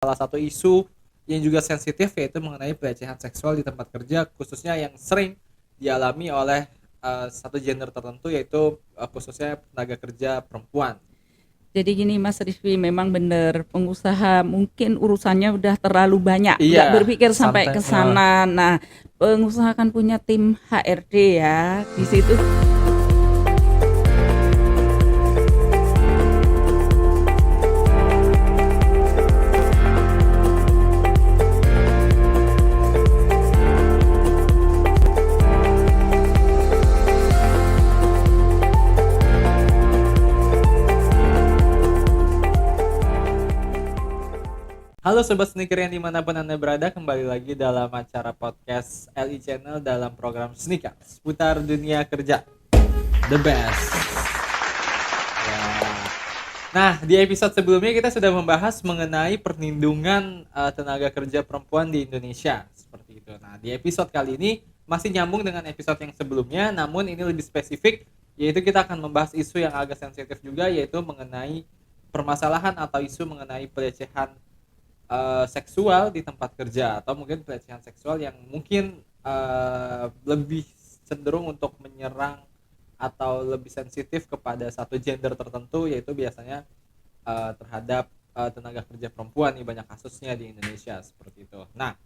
salah satu isu yang juga sensitif yaitu mengenai pelecehan seksual di tempat kerja, khususnya yang sering dialami oleh satu gender tertentu yaitu khususnya tenaga kerja perempuan. Jadi gini Mas Rizky, memang benar pengusaha mungkin urusannya udah terlalu banyak, Iya, nggak berpikir sampai santai. ke sana. Nah, pengusaha kan punya tim HRD ya, di situ. Halo Sobat Sneaker yang dimanapun Anda berada, kembali lagi dalam acara podcast LI Channel dalam program Sneaker seputar dunia kerja. The best. Ya. Nah, di episode sebelumnya kita sudah membahas mengenai perlindungan tenaga kerja perempuan di Indonesia. Seperti itu. Nah, di episode kali ini masih nyambung dengan episode yang sebelumnya, namun ini lebih spesifik, yaitu kita akan membahas isu yang agak sensitif juga, yaitu mengenai permasalahan atau isu mengenai pelecehan seksual di tempat kerja, atau mungkin pelecehan seksual yang mungkin lebih cenderung untuk menyerang atau lebih sensitif kepada satu gender tertentu, yaitu biasanya terhadap tenaga kerja perempuan nih, banyak kasusnya di Indonesia seperti itu. Nah,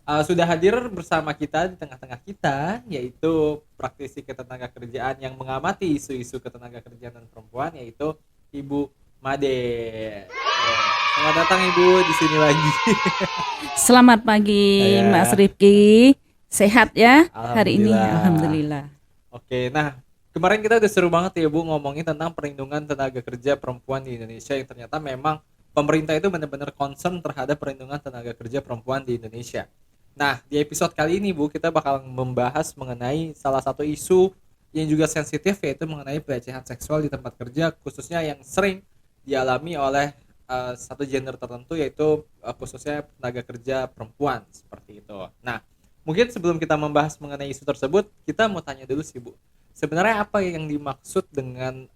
sudah hadir bersama kita di tengah-tengah kita, yaitu praktisi ketenaga kerjaan yang mengamati isu-isu ketenaga kerjaan dan perempuan, yaitu Ibu Made. Selamat datang Ibu di sini lagi. Selamat pagi Ya. Mas Rizky, sehat ya hari ini? Alhamdulillah. Alhamdulillah. Oke, nah kemarin kita udah seru banget ya Bu ngomongin tentang perlindungan tenaga kerja perempuan di Indonesia, yang ternyata memang pemerintah itu benar-benar concern terhadap perlindungan tenaga kerja perempuan di Indonesia. Nah, di episode kali ini Bu, kita bakal membahas mengenai salah satu isu yang juga sensitif, yaitu mengenai pelecehan seksual di tempat kerja, khususnya yang sering dialami oleh satu gender tertentu, yaitu khususnya tenaga kerja perempuan seperti itu. Nah, mungkin sebelum kita membahas mengenai isu tersebut, kita mau tanya dulu sih Bu, sebenarnya apa yang dimaksud dengan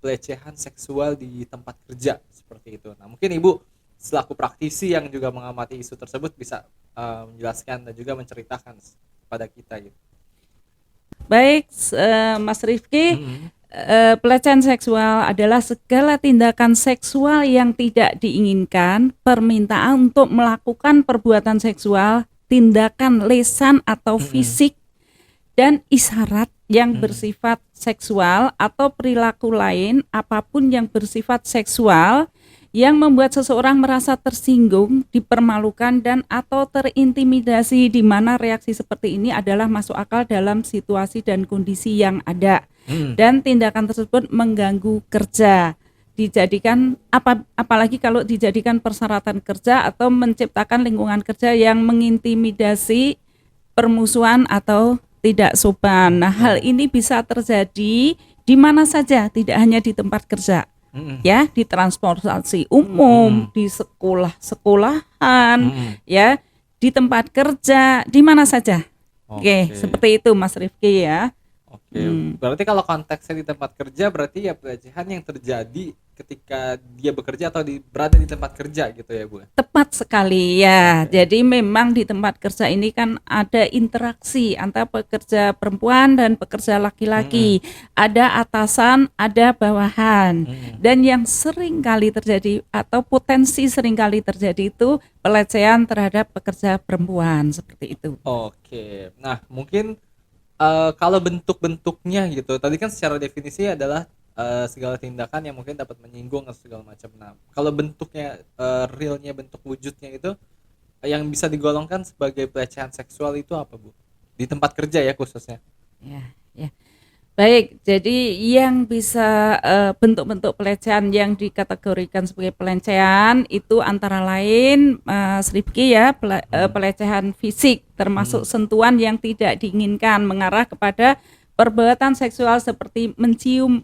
pelecehan seksual di tempat kerja seperti itu. Nah, mungkin Ibu selaku praktisi yang juga mengamati isu tersebut bisa menjelaskan dan juga menceritakan kepada kita gitu. Baik, Mas Rizky, pelecehan seksual adalah segala tindakan seksual yang tidak diinginkan, permintaan untuk melakukan perbuatan seksual, tindakan lisan atau fisik, dan isyarat yang bersifat seksual atau perilaku lain apapun yang bersifat seksual yang membuat seseorang merasa tersinggung, dipermalukan, dan atau terintimidasi, di mana reaksi seperti ini adalah masuk akal dalam situasi dan kondisi yang ada. Dan tindakan tersebut mengganggu kerja, dijadikan apalagi kalau dijadikan persyaratan kerja atau menciptakan lingkungan kerja yang mengintimidasi, permusuhan atau tidak sopan. Nah, hal ini bisa terjadi di mana saja, tidak hanya di tempat kerja. Ya, di transportasi umum, di sekolah-sekolahan, ya, di tempat kerja, di mana saja. Oke, seperti itu Mas Rifki ya. Oke, berarti kalau konteksnya di tempat kerja, berarti ya pelecehan yang terjadi ketika dia bekerja atau berada di tempat kerja gitu ya Bu? Tepat sekali ya. Jadi memang di tempat kerja ini kan ada interaksi antara pekerja perempuan dan pekerja laki-laki. Ada atasan, ada bawahan. Dan yang sering kali terjadi atau potensi sering kali terjadi itu pelecehan terhadap pekerja perempuan, seperti itu. Oke, nah mungkin kalau bentuk-bentuknya gitu, tadi kan secara definisi adalah segala tindakan yang mungkin dapat menyinggung atau segala macam. Nah, kalau bentuknya, realnya, bentuk wujudnya itu yang bisa digolongkan sebagai pelecehan seksual itu apa Bu? Di tempat kerja ya khususnya. Ya, ya. Baik, jadi yang bisa bentuk-bentuk pelecehan yang dikategorikan sebagai pelecehan itu antara lain Mas Rifki ya, pelecehan fisik termasuk sentuhan yang tidak diinginkan mengarah kepada perbuatan seksual seperti mencium,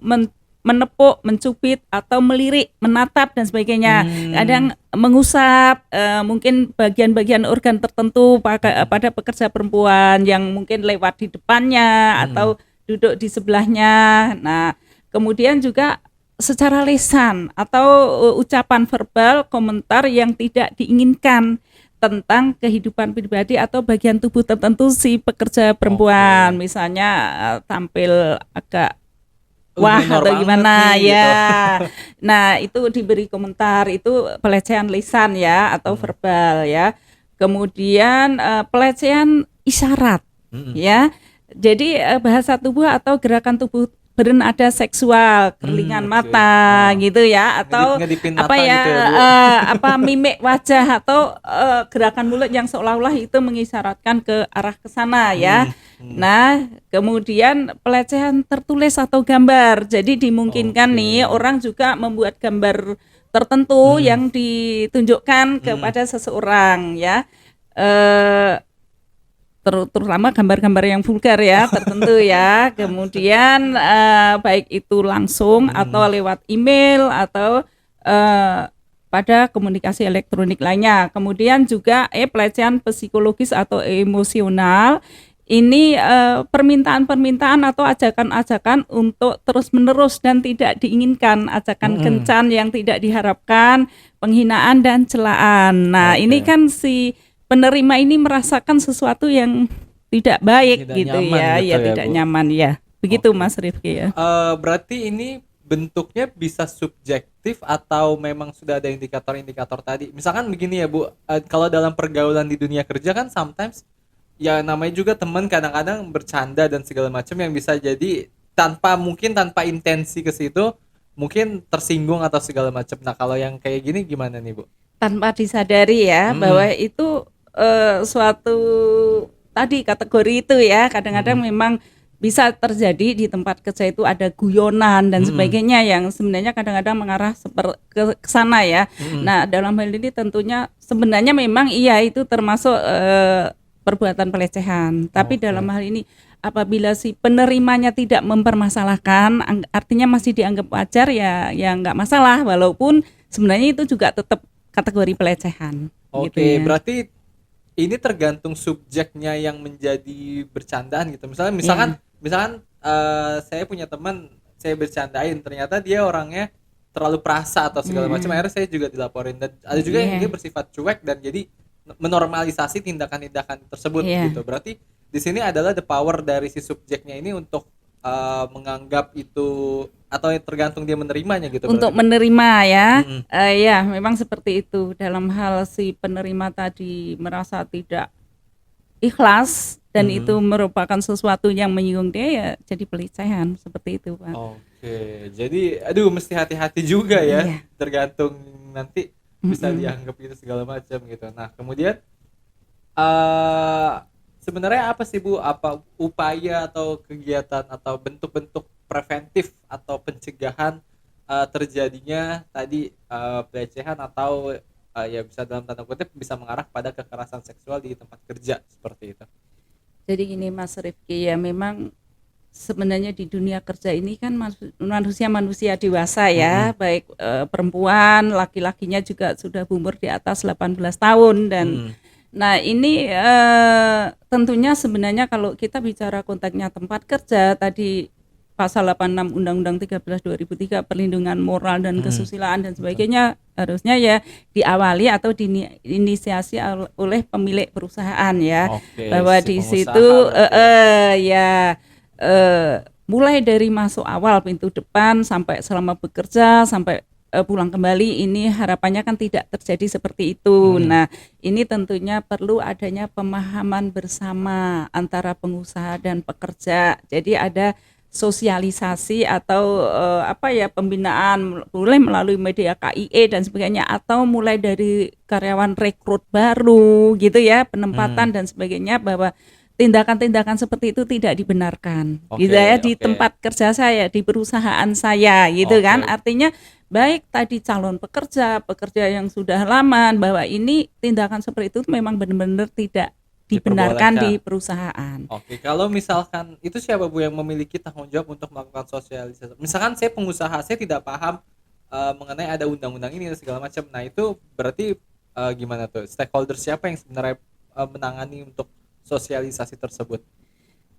menepuk, mencubit atau melirik, menatap dan sebagainya. Kadang mengusap mungkin bagian-bagian organ tertentu pada pekerja perempuan yang mungkin lewat di depannya atau duduk di sebelahnya. Nah, kemudian juga secara lisan atau ucapan verbal, komentar yang tidak diinginkan tentang kehidupan pribadi atau bagian tubuh tertentu si pekerja perempuan. Misalnya tampil agak wah minor atau banget gimana nih, ya. gitu. Nah, itu diberi komentar, itu pelecehan lisan ya atau verbal ya. Kemudian pelecehan isyarat ya. Jadi bahasa tubuh atau gerakan tubuh bernada seksual, kerlingan Oke. mata gitu ya, atau Ngedipin apa mata ya, gitu ya, Bu. apa mimik wajah atau gerakan mulut yang seolah-olah itu mengisyaratkan ke arah ke sana ya. Nah, kemudian pelecehan tertulis atau gambar. Jadi dimungkinkan nih orang juga membuat gambar tertentu yang ditunjukkan kepada seseorang ya. Terutama gambar-gambar yang vulgar ya tertentu ya. Kemudian baik itu langsung atau lewat email atau pada komunikasi elektronik lainnya. Kemudian juga pelecehan psikologis atau emosional. Ini permintaan-permintaan atau ajakan-ajakan untuk terus-menerus dan tidak diinginkan, ajakan kencan yang tidak diharapkan, penghinaan dan celaan. Nah, ini kan si penerima ini merasakan sesuatu yang tidak baik Tidak gitu nyaman ya, gitu ya ya, tidak Bu. nyaman ya. Begitu Mas Rifki ya. Berarti ini bentuknya bisa subjektif atau memang sudah ada indikator-indikator tadi. Misalkan begini ya, Bu, kalau dalam pergaulan di dunia kerja kan sometimes ya namanya juga teman kadang-kadang bercanda dan segala macam yang bisa jadi mungkin tanpa intensi ke situ mungkin tersinggung atau segala macam. Nah, kalau yang kayak gini gimana nih, Bu? Tanpa disadari ya bahwa itu suatu tadi kategori itu ya, kadang-kadang memang bisa terjadi di tempat kerja itu ada guyonan dan sebagainya yang sebenarnya kadang-kadang mengarah ke sana ya. Nah, dalam hal ini tentunya sebenarnya memang iya itu termasuk perbuatan pelecehan. Tapi dalam hal ini apabila si penerimanya tidak mempermasalahkan, artinya masih dianggap wajar ya, ya nggak masalah. Walaupun sebenarnya itu juga tetap kategori pelecehan. Oke, gitu ya. berarti ini tergantung subjeknya yang menjadi bercandaan gitu. Misalkan saya punya teman, saya bercandain, ternyata dia orangnya terlalu perasa atau segala macam, akhirnya saya juga dilaporin. Dan ada juga yang dia bersifat cuek dan jadi menormalisasi tindakan-tindakan tersebut gitu. Berarti di sini adalah the power dari si subjeknya ini untuk menganggap itu atau tergantung dia menerimanya gitu. Untuk berarti. menerima ya, ya memang seperti itu. Dalam hal si penerima tadi merasa tidak ikhlas dan itu merupakan sesuatu yang menyinggung dia ya jadi pelecehan seperti itu, Pak. Oke, jadi aduh mesti hati-hati juga ya, Iya. tergantung nanti bisa dianggap itu segala macam gitu. Nah, kemudian eh sebenarnya apa sih, Bu, apa upaya atau kegiatan atau bentuk-bentuk preventif atau pencegahan terjadinya tadi pelecehan atau ya bisa dalam tanda kutip bisa mengarah pada kekerasan seksual di tempat kerja seperti itu. Jadi gini Mas Rifki ya, memang sebenarnya di dunia kerja ini kan manusia dewasa ya, baik perempuan, laki-lakinya juga sudah berumur di atas 18 tahun dan nah ini tentunya sebenarnya kalau kita bicara konteksnya tempat kerja tadi pasal 86 Undang-Undang 13 2003 perlindungan moral dan kesusilaan dan sebagainya harusnya ya diawali atau diinisiasi oleh pemilik perusahaan ya. Oke, Bahwa si di pengusaha situ berarti. mulai dari masuk awal pintu depan sampai selama bekerja sampai pulang kembali ini harapannya kan tidak terjadi seperti itu. Nah, ini tentunya perlu adanya pemahaman bersama antara pengusaha dan pekerja. Jadi ada sosialisasi atau pembinaan mulai melalui media KIE dan sebagainya atau mulai dari karyawan rekrut baru gitu ya, penempatan dan sebagainya bahwa tindakan-tindakan seperti itu tidak dibenarkan. Gitu ya di tempat kerja saya, di perusahaan saya gitu kan. Artinya baik tadi calon pekerja yang sudah lama bahwa ini tindakan seperti itu memang benar-benar tidak dibenarkan di perusahaan. Oke, kalau misalkan itu siapa, Bu, yang memiliki tanggung jawab untuk melakukan sosialisasi? Misalkan saya pengusaha, saya tidak paham mengenai ada undang-undang ini dan segala macam. Nah, itu berarti gimana tuh? Stakeholder siapa yang sebenarnya menangani untuk sosialisasi tersebut?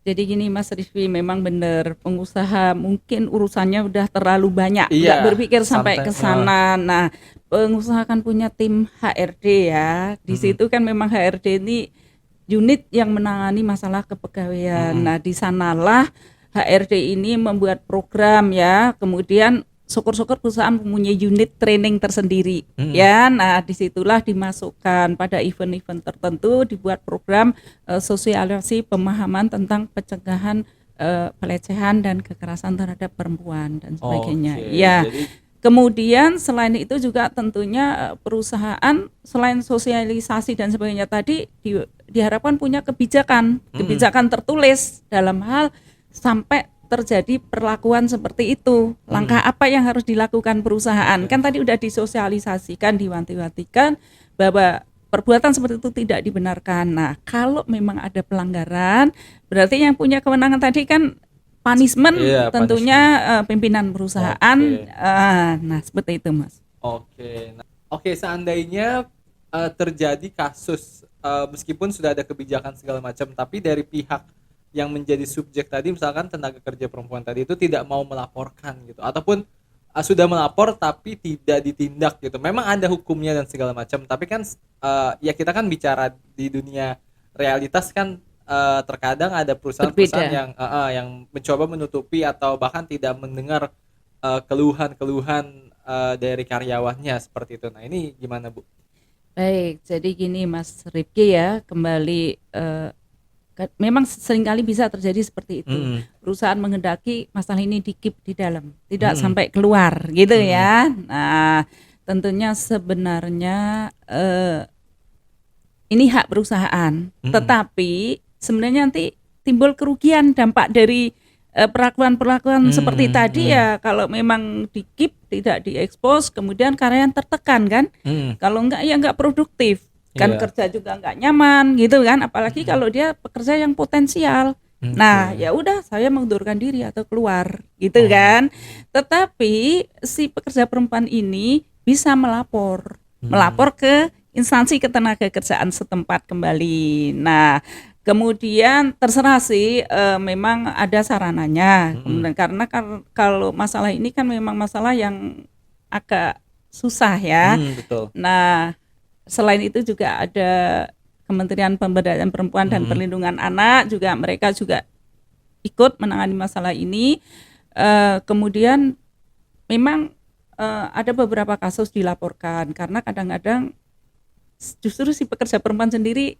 Jadi gini Mas Rifki, memang benar pengusaha mungkin urusannya udah terlalu banyak, nggak Iya, berpikir sampai ke sometimes. sana. Nah, pengusaha kan punya tim HRD ya. Di Mm-mm. situ kan memang HRD ini unit yang menangani masalah kepegawaian. Mm-mm. Nah, di sanalah HRD ini membuat program ya. Kemudian syukur-syukur perusahaan mempunyai unit training tersendiri Mm-mm. ya. Nah, disitulah dimasukkan pada event-event tertentu, dibuat program sosialisasi pemahaman tentang pencegahan pelecehan dan kekerasan terhadap perempuan dan sebagainya. Oke, Ya, jadi kemudian selain itu juga tentunya perusahaan selain sosialisasi dan sebagainya tadi diharapkan punya kebijakan tertulis dalam hal sampai terjadi perlakuan seperti itu. Langkah apa yang harus dilakukan perusahaan? Kan tadi udah disosialisasikan, diwanti-wantikan bahwa perbuatan seperti itu tidak dibenarkan. Nah, kalau memang ada pelanggaran, berarti yang punya kewenangan tadi kan punishment, iya, tentunya punishment. pimpinan perusahaan. Oke. Nah, seperti itu, Mas. Oke. Nah, oke, seandainya terjadi kasus meskipun sudah ada kebijakan segala macam, tapi dari pihak yang menjadi subjek tadi, misalkan tenaga kerja perempuan tadi itu tidak mau melaporkan gitu, ataupun sudah melapor tapi tidak ditindak gitu. Memang ada hukumnya dan segala macam, tapi kan ya kita kan bicara di dunia realitas kan, terkadang ada perusahaan-perusahaan Berbeda. yang mencoba menutupi atau bahkan tidak mendengar keluhan-keluhan dari karyawannya seperti itu. Nah, ini gimana, Bu? Baik, jadi gini Mas Rifki ya, kembali memang seringkali bisa terjadi seperti itu. Mm-mm. Perusahaan menghendaki masalah ini di-keep di dalam, tidak Mm-mm. sampai keluar gitu Mm-mm. ya. Nah, tentunya sebenarnya ini hak perusahaan, Mm-mm. tetapi sebenarnya nanti timbul kerugian dampak dari perlakuan-perlakuan seperti tadi ya. Kalau memang di-keep, tidak diekspos, kemudian karyawan tertekan kan. Mm-mm. Kalau enggak ya enggak produktif kan, Iya. kerja juga enggak nyaman gitu kan, apalagi kalau dia pekerja yang potensial. Oke. Nah, ya udah saya mengundurkan diri atau keluar gitu kan. Tetapi si pekerja perempuan ini bisa melapor ke instansi ketenagakerjaan setempat kembali. Nah, kemudian terserah sih, memang ada sarananya. Kemudian karena kalau masalah ini kan memang masalah yang agak susah ya. Betul. Nah, selain itu juga ada Kementerian Pemberdayaan Perempuan dan Perlindungan Anak, juga mereka juga ikut menangani masalah ini. Kemudian memang ada beberapa kasus dilaporkan karena kadang-kadang justru si pekerja perempuan sendiri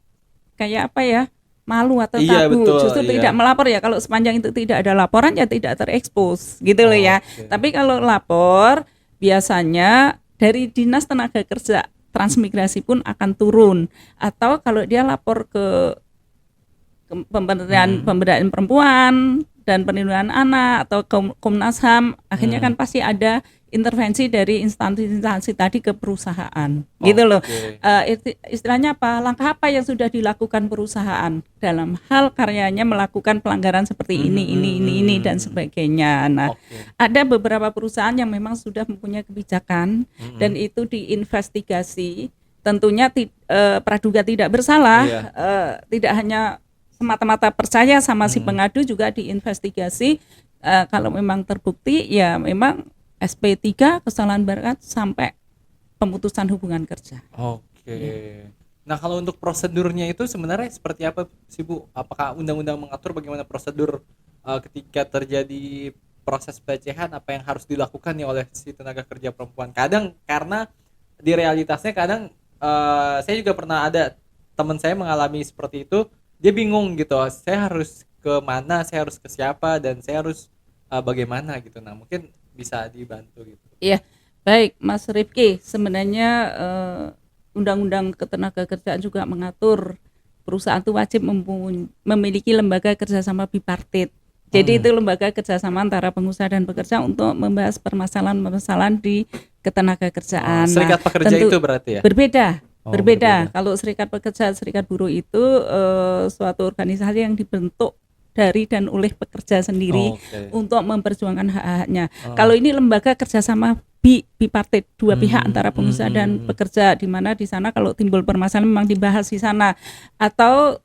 kayak apa ya, malu atau Iya, tabu, betul, justru iya. tidak melapor ya. Kalau sepanjang itu tidak ada laporan ya tidak terekspos gitu loh ya. Oke. Tapi kalau lapor biasanya dari Dinas Tenaga Kerja Transmigrasi pun akan turun, atau kalau dia lapor ke Pemberdayaan Perempuan dan Perlindungan Anak atau Komnas HAM, akhirnya kan pasti ada intervensi dari instansi-instansi tadi ke perusahaan gitu loh. Istilahnya apa, langkah apa yang sudah dilakukan perusahaan dalam hal karyanya melakukan pelanggaran seperti ini dan sebagainya. Nah, ada beberapa perusahaan yang memang sudah mempunyai kebijakan dan itu diinvestigasi. Tentunya praduga tidak bersalah, tidak hanya semata-mata percaya sama si pengadu, juga diinvestigasi. Kalau memang terbukti ya memang SP3, kesalahan berat, sampai pemutusan hubungan kerja. Oke. Nah, kalau untuk prosedurnya itu sebenarnya seperti apa sih, Bu? Apakah undang-undang mengatur bagaimana prosedur ketika terjadi proses pelecehan, apa yang harus dilakukan nih oleh si tenaga kerja perempuan? Kadang karena di realitasnya kadang saya juga pernah ada teman saya mengalami seperti itu. Dia bingung gitu, saya harus ke mana, saya harus ke siapa, dan saya harus bagaimana gitu. Nah, mungkin bisa dibantu gitu. Iya, baik Mas Rifki. Sebenarnya Undang-Undang Ketenagakerjaan juga mengatur perusahaan itu wajib memiliki lembaga kerjasama bipartit. Jadi itu lembaga kerjasama antara pengusaha dan pekerja untuk membahas permasalahan-permasalahan di ketenagakerjaan. Serikat pekerja itu berarti ya? Berbeda. Berbeda. Kalau serikat pekerja, serikat buruh itu suatu organisasi yang dibentuk dari dan oleh pekerja sendiri untuk memperjuangkan hak-haknya. Kalau ini lembaga kerjasama bipartit, dua pihak antara pengusaha dan pekerja, di mana di sana kalau timbul permasalahan memang dibahas di sana. Atau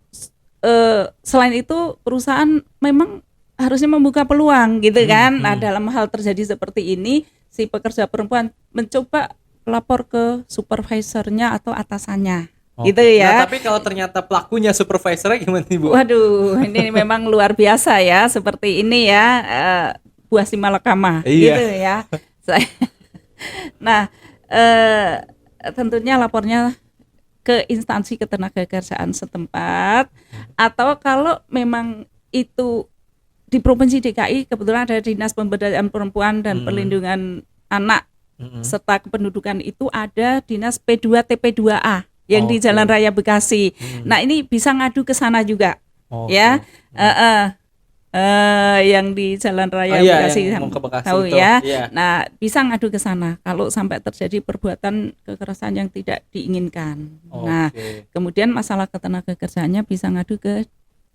selain itu perusahaan memang harusnya membuka peluang gitu kan. Nah, dalam hal terjadi seperti ini, si pekerja perempuan mencoba lapor ke supervisornya atau atasannya, gitu Oke. Nah, ya. tapi kalau ternyata pelakunya supervisornya gimana nih, Bu? Waduh, ini memang luar biasa ya, seperti ini ya, buah si malakama, gitu Iya. ya. Nah, tentunya lapornya ke instansi ketenagakerjaan setempat, atau kalau memang itu di Provinsi DKI kebetulan ada Dinas Pemberdayaan Perempuan dan Perlindungan Anak serta Kependudukan, itu ada Dinas P2 TP2A yang di Oke. Jalan Raya Bekasi. Nah, ini bisa ngadu ke sana juga. Oke. Ya. Yang di Jalan Raya Iya, Bekasi, yang mau ke Bekasi tahu itu. ya. Iya. Nah, bisa ngadu ke sana kalau sampai terjadi perbuatan kekerasan yang tidak diinginkan. Nah, Oke. kemudian masalah ketenagakerjaannya bisa ngadu ke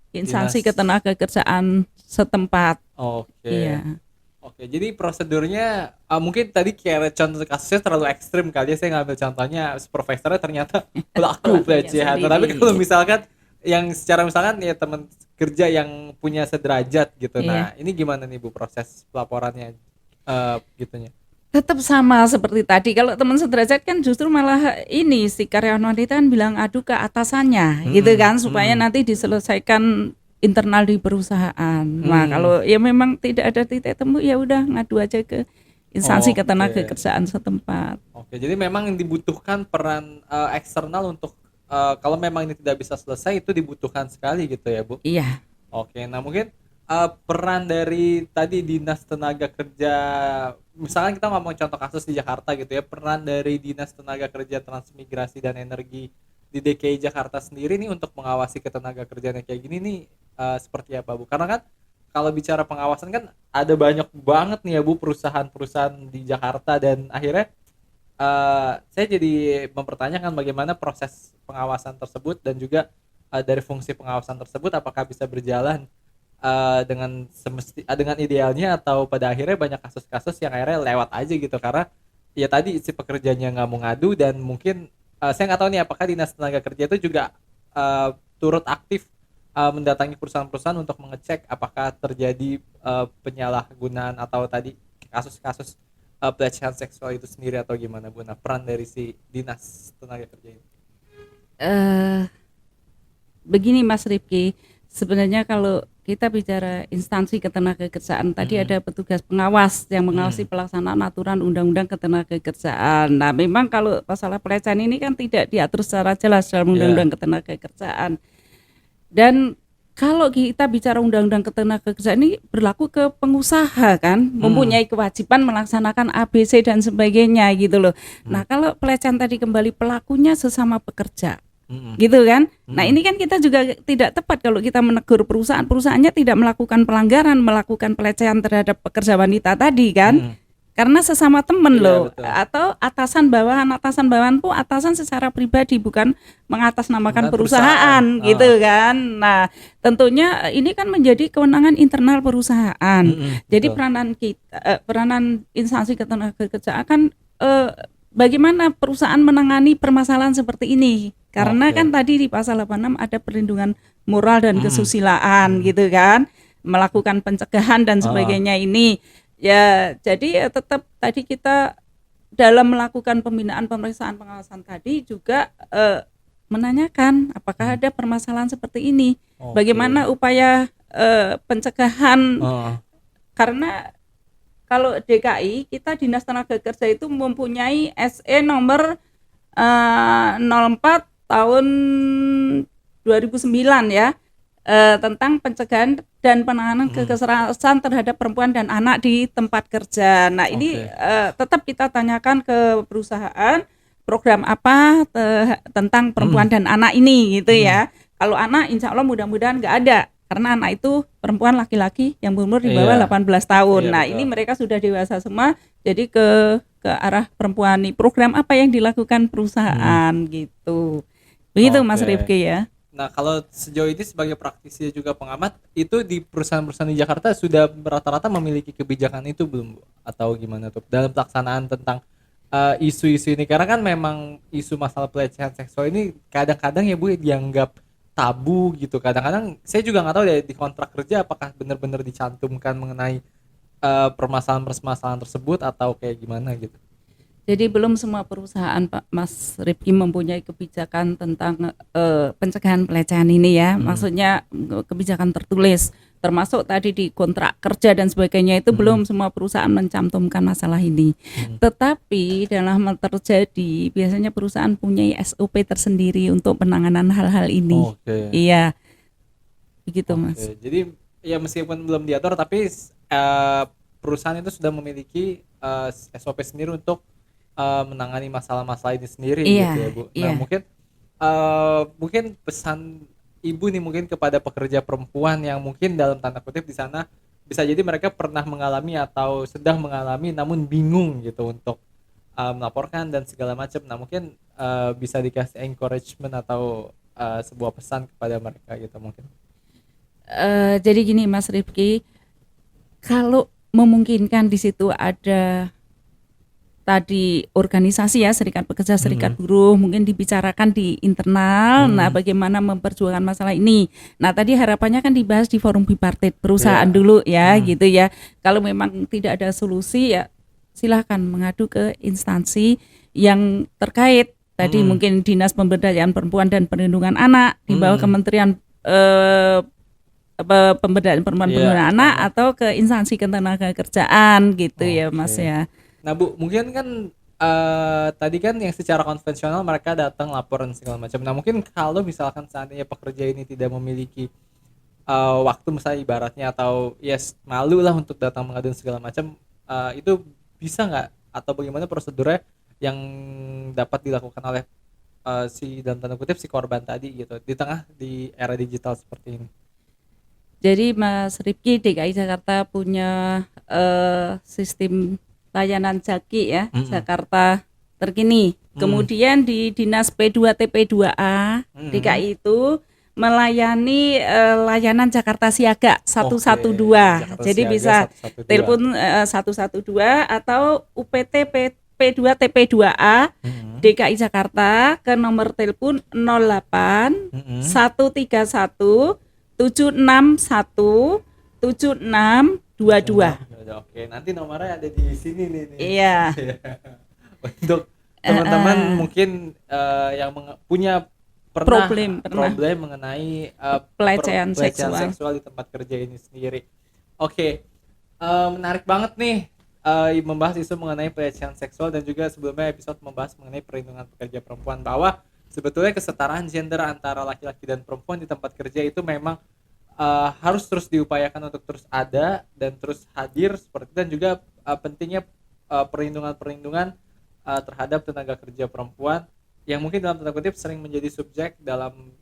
instansi Dinas. ketenagakerjaan setempat. Oke. Iya. Oke, jadi prosedurnya mungkin tadi kayak contoh kasusnya terlalu ekstrim kali ya, saya ngambil contohnya supervisornya ternyata pelaku Pelakunya pelecehan. sendiri. Tapi kalau misalkan yang secara misalkan ya teman kerja yang punya sederajat gitu. Iya. Nah, ini gimana nih Bu proses pelaporannya gitunya? Tetap sama seperti tadi. Kalau teman sederajat kan justru malah ini si karyawan wanita kan bilang adu ke atasannya, gitu kan, supaya nanti diselesaikan internal di perusahaan. Nah, kalau ya memang tidak ada titik temu, ya udah ngadu aja ke instansi Oke. ketenagakerjaan setempat. Oke, jadi memang dibutuhkan peran eksternal untuk kalau memang ini tidak bisa selesai itu dibutuhkan sekali gitu ya, Bu. Iya. Oke, nah mungkin peran dari tadi Dinas Tenaga Kerja, misalkan kita ngomong contoh kasus di Jakarta gitu ya, peran dari Dinas Tenaga Kerja Transmigrasi dan Energi di DKI Jakarta sendiri nih untuk mengawasi ketenaga kerjaan yang kayak gini nih seperti apa, Bu? Karena kan kalau bicara pengawasan kan ada banyak banget nih ya, Bu, perusahaan-perusahaan di Jakarta, dan akhirnya saya jadi mempertanyakan bagaimana proses pengawasan tersebut, dan juga dari fungsi pengawasan tersebut apakah bisa berjalan dengan idealnya, atau pada akhirnya banyak kasus-kasus yang akhirnya lewat aja gitu karena ya tadi si pekerjanya nggak mau ngadu, dan mungkin saya nggak tahu nih apakah Dinas Tenaga Kerja itu juga turut aktif mendatangi perusahaan-perusahaan untuk mengecek apakah terjadi penyalahgunaan atau tadi kasus-kasus pelecehan seksual itu sendiri atau gimana, Bu? Nah, peran dari si Dinas Tenaga Kerja ini. Begini Mas Rifki, sebenarnya kalau kita bicara instansi ketenagakerjaan, tadi ada petugas pengawas yang mengawasi pelaksanaan aturan undang-undang ketenagakerjaan. Nah, memang kalau masalah pelecehan ini kan tidak diatur secara jelas dalam undang-undang ketenagakerjaan. Dan kalau kita bicara undang-undang ketenagakerjaan ini berlaku ke pengusaha kan, mempunyai kewajiban melaksanakan ABC dan sebagainya gitu loh. Nah, kalau pelecehan tadi kembali pelakunya sesama pekerja. Gitu kan. Nah, ini kan kita juga tidak tepat kalau kita menegur perusahaannya tidak melakukan pelanggaran, melakukan pelecehan terhadap pekerja wanita tadi kan. Karena sesama temen loh, betul. atau atasan bawahan pun atasan secara pribadi, bukan mengatasnamakan perusahaan gitu kan. Nah, tentunya ini kan menjadi kewenangan internal perusahaan. Jadi peranan instansi ketenagakerjaan kan bagaimana perusahaan menangani permasalahan seperti ini. Karena kan tadi di pasal 86 ada perlindungan moral dan kesusilaan gitu kan, melakukan pencegahan dan sebagainya ini. Ya, jadi ya tetap tadi kita dalam melakukan pembinaan pemeriksaan pengawasan tadi juga menanyakan apakah ada permasalahan seperti ini. Bagaimana upaya pencegahan, karena kalau DKI kita Dinas Tenaga Kerja itu mempunyai SE nomor 04 tahun 2009 ya, tentang pencegahan dan penanganan kekerasan terhadap perempuan dan anak di tempat kerja. Nah, ini tetap kita tanyakan ke perusahaan program apa tentang perempuan dan anak ini gitu ya. Kalau anak insya Allah mudah-mudahan nggak ada, karena anak itu perempuan laki-laki yang berumur di bawah 18 tahun. Nah, ini mereka sudah dewasa semua, jadi ke arah perempuan nih. Program apa yang dilakukan perusahaan gitu. Begitu Mas Rifki ya. Nah, kalau sejauh ini sebagai praktisi juga pengamat, itu di perusahaan-perusahaan di Jakarta sudah rata-rata memiliki kebijakan itu belum, Bu? Atau gimana tuh dalam pelaksanaan tentang isu-isu ini? Karena kan memang isu masalah pelecehan seksual ini kadang-kadang ya, Bu, dianggap tabu gitu. Kadang-kadang saya juga nggak tahu deh di kontrak kerja apakah benar-benar dicantumkan mengenai permasalahan-permasalahan tersebut atau kayak gimana gitu. Jadi belum semua perusahaan Pak Mas Rifki mempunyai kebijakan tentang pencegahan pelecehan ini ya. Maksudnya kebijakan tertulis termasuk tadi di kontrak kerja dan sebagainya itu belum semua perusahaan mencantumkan masalah ini. Tetapi dalam hal terjadi biasanya perusahaan punya SOP tersendiri untuk penanganan hal-hal ini. Oke. Iya. Begitu Oke. Mas. Jadi ya meskipun belum diatur tapi perusahaan itu sudah memiliki SOP sendiri untuk menangani masalah-masalah ini sendiri Iya, gitu ya Bu. Nah iya. mungkin pesan Ibu nih mungkin kepada pekerja perempuan yang mungkin dalam tanda kutip di sana bisa jadi mereka pernah mengalami atau sedang mengalami namun bingung gitu untuk melaporkan dan segala macam. Nah mungkin bisa dikasih encouragement atau sebuah pesan kepada mereka gitu mungkin. Jadi gini Mas Rifki, kalau memungkinkan di situ ada tadi organisasi ya, serikat pekerja, serikat buruh, mungkin dibicarakan di internal. Nah, bagaimana memperjuangkan masalah ini. Nah, tadi harapannya kan dibahas di forum bipartit perusahaan dulu ya, gitu ya. Kalau memang tidak ada solusi ya silahkan mengadu ke instansi yang terkait. Tadi mungkin Dinas Pemberdayaan Perempuan dan Perlindungan Anak di bawah Kementerian Pemberdayaan Perempuan Perlindungan Anak atau ke instansi ketenagakerjaan gitu ya, Mas ya. Nah Bu, mungkin kan tadi kan yang secara konvensional mereka datang laporan segala macam. Nah mungkin kalau misalkan seandainya pekerja ini tidak memiliki waktu misalnya ibaratnya atau yes malu lah untuk datang mengadu segala macam, itu bisa nggak atau bagaimana prosedurnya yang dapat dilakukan oleh si dalam tanda kutip si korban tadi gitu di era digital seperti ini? Jadi Mas Rifki, DKI Jakarta punya sistem layanan Jaki ya, Jakarta Terkini. Kemudian di Dinas P2 TP2A DKI itu melayani layanan Jakarta Siaga 112. Jadi Siaga bisa 112. telepon 112 atau UPT P2 TP2A DKI Jakarta ke nomor telepon 08 131 761 7622. Oke, nanti nomornya ada di sini nih. Iya. Untuk teman-teman mungkin yang punya problem mengenai pelecehan seksual di tempat kerja ini sendiri. Oke, menarik banget nih membahas isu mengenai pelecehan seksual dan juga sebelumnya episode membahas mengenai perlindungan pekerja perempuan bahwa sebetulnya kesetaraan gender antara laki-laki dan perempuan di tempat kerja itu memang harus terus diupayakan untuk terus ada dan terus hadir seperti dan juga pentingnya perlindungan terhadap tenaga kerja perempuan yang mungkin dalam tanda kutip sering menjadi subjek dalam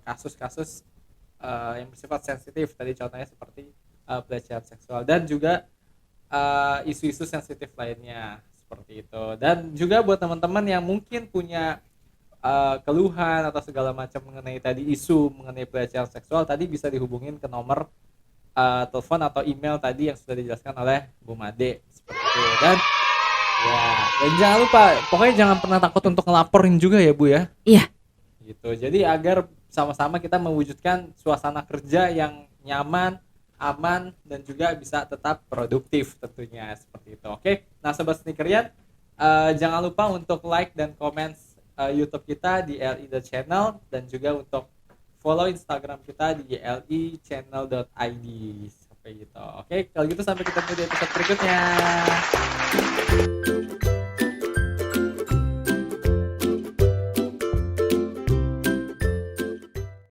kasus-kasus yang bersifat sensitif tadi contohnya seperti pelecehan seksual dan juga isu-isu sensitif lainnya seperti itu. Dan juga buat teman-teman yang mungkin punya keluhan atau segala macam mengenai tadi isu mengenai pelecehan seksual tadi bisa dihubungin ke nomor telepon atau email tadi yang sudah dijelaskan oleh Bu Made seperti itu. Dan jangan lupa pokoknya jangan pernah takut untuk ngelaporin juga ya Bu ya. Iya. Gitu. Jadi agar sama-sama kita mewujudkan suasana kerja yang nyaman, aman dan juga bisa tetap produktif tentunya seperti itu. Oke. Nah sobat sneakerian jangan lupa untuk like dan komen YouTube kita di LI The Channel dan juga untuk follow Instagram kita di lichannel.id sampai gitu. Oke, kalau gitu sampai ketemu di episode berikutnya.